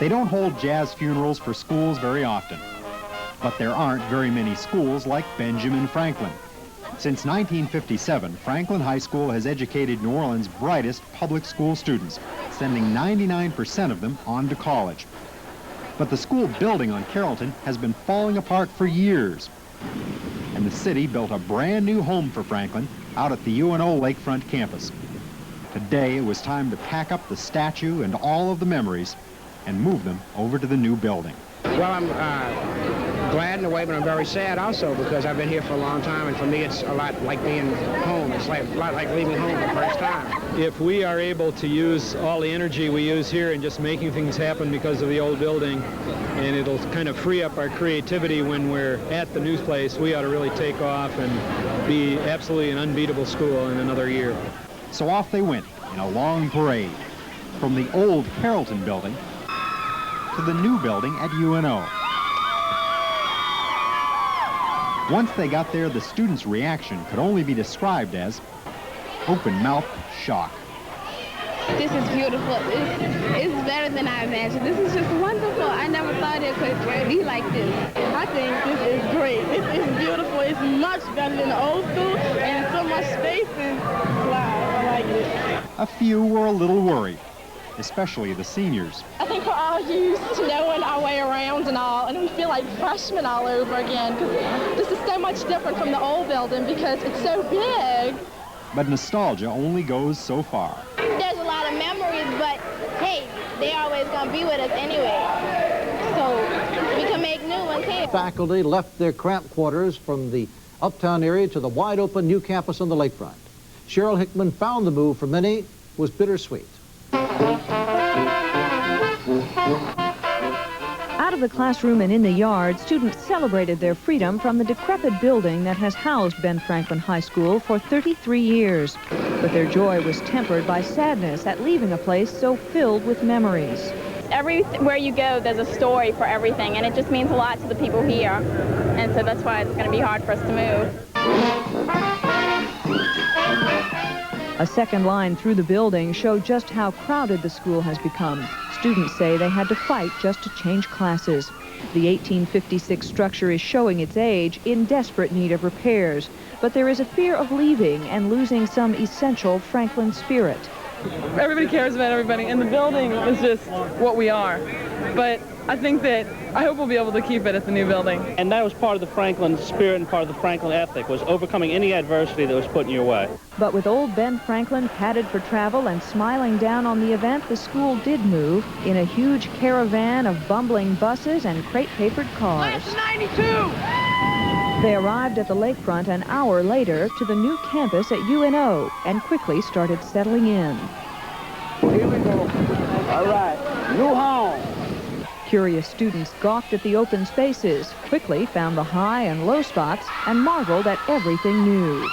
They don't hold jazz funerals for schools very often, but there aren't very many schools like Benjamin Franklin. Since 1957, Franklin High School has educated New Orleans' brightest public school students, sending 99% of them on to college. But the school building on Carrollton has been falling apart for years, and the city built a brand new home for Franklin out at the UNO Lakefront campus. Today, it was time to pack up the statue and all of the memories and move them over to the new building. Well, I'm glad in a way, but I'm very sad also, because I've been here for a long time, and for me it's a lot like being home. It's a lot like leaving home for the first time. If we are able to use all the energy we use here and just making things happen because of the old building, and it'll kind of free up our creativity when we're at the new place, we ought to really take off and be absolutely an unbeatable school in another year. So off they went in a long parade from the old Carrollton building to the new building at UNO. Once they got there, the students' reaction could only be described as open-mouthed shock. This is beautiful. It's better than I imagined. This is just wonderful. I never thought it could be like this. I think this is great. It's beautiful. It's much better than the old school, and so much space, and wow, I like it. A few were a little worried, especially the seniors. I think we're all used to knowing our way around and all, and we feel like freshmen all over again, because this is so much different from the old building because it's so big. But nostalgia only goes so far. There's a lot of memories, but hey, they're always going to be with us anyway. So we can make new ones here. Faculty left their cramped quarters from the uptown area to the wide-open new campus on the lakefront. Cheryl Hickman found the move for many was bittersweet. Out of the classroom and in the yard, students celebrated their freedom from the decrepit building that has housed Ben Franklin High School for 33 years. But their joy was tempered by sadness at leaving a place so filled with memories. Everywhere you go, there's a story for everything, and it just means a lot to the people here. And so that's why it's going to be hard for us to move. A second line through the building showed just how crowded the school has become. Students say they had to fight just to change classes. The 1856 structure is showing its age, in desperate need of repairs. But there is a fear of leaving and losing some essential Franklin spirit. Everybody cares about everybody, and the building is just what we are. But I think that I hope we'll be able to keep it at the new building. And that was part of the Franklin spirit and part of the Franklin ethic, was overcoming any adversity that was put in your way. But with old Ben Franklin padded for travel and smiling down on the event, the school did move in a huge caravan of bumbling buses and crate-papered cars. Class 92! They arrived at the lakefront an hour later to the new campus at UNO and quickly started settling in. Here we go. All right, new home. Curious students gawked at the open spaces, quickly found the high and low spots, and marveled at everything new.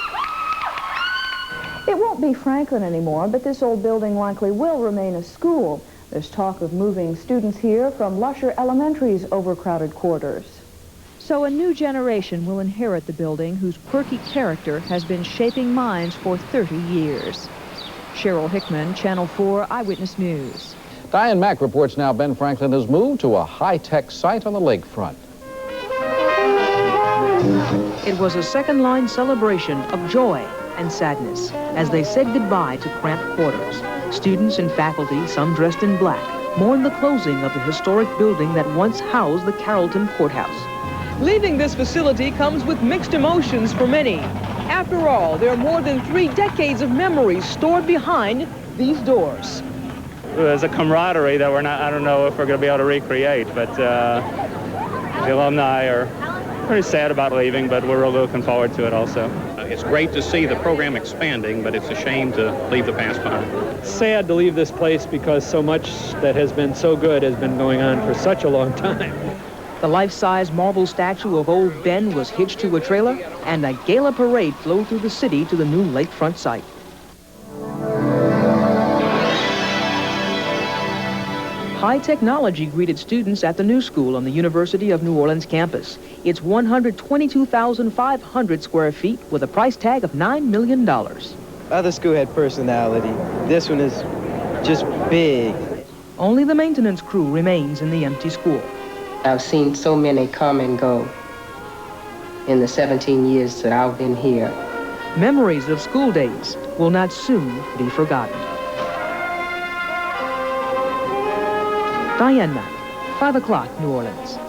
It won't be Franklin anymore, but this old building likely will remain a school. There's talk of moving students here from Lusher Elementary's overcrowded quarters. So a new generation will inherit the building whose quirky character has been shaping minds for 30 years. Cheryl Hickman, Channel 4 Eyewitness News. Diane Mack reports now Ben Franklin has moved to a high-tech site on the lakefront. It was a second-line celebration of joy and sadness as they said goodbye to cramped quarters. Students and faculty, some dressed in black, mourned the closing of the historic building that once housed the Carrollton Courthouse. Leaving this facility comes with mixed emotions for many. After all, there are more than 3 decades of memories stored behind these doors. There's a camaraderie that I don't know if we're going to be able to recreate, but the alumni are pretty sad about leaving, but we're really looking forward to it also. It's great to see the program expanding, but it's a shame to leave the past behind. Sad to leave this place because so much that has been so good has been going on for such a long time. The life-size marble statue of old Ben was hitched to a trailer, and a gala parade flowed through the city to the new lakefront site. High technology greeted students at the new school on the University of New Orleans campus. It's 122,500 square feet with a price tag of $9 million. Other school had personality. This one is just big. Only the maintenance crew remains in the empty school. I've seen so many come and go in the 17 years that I've been here. Memories of school days will not soon be forgotten. Diane Mack, 5 o'clock, New Orleans.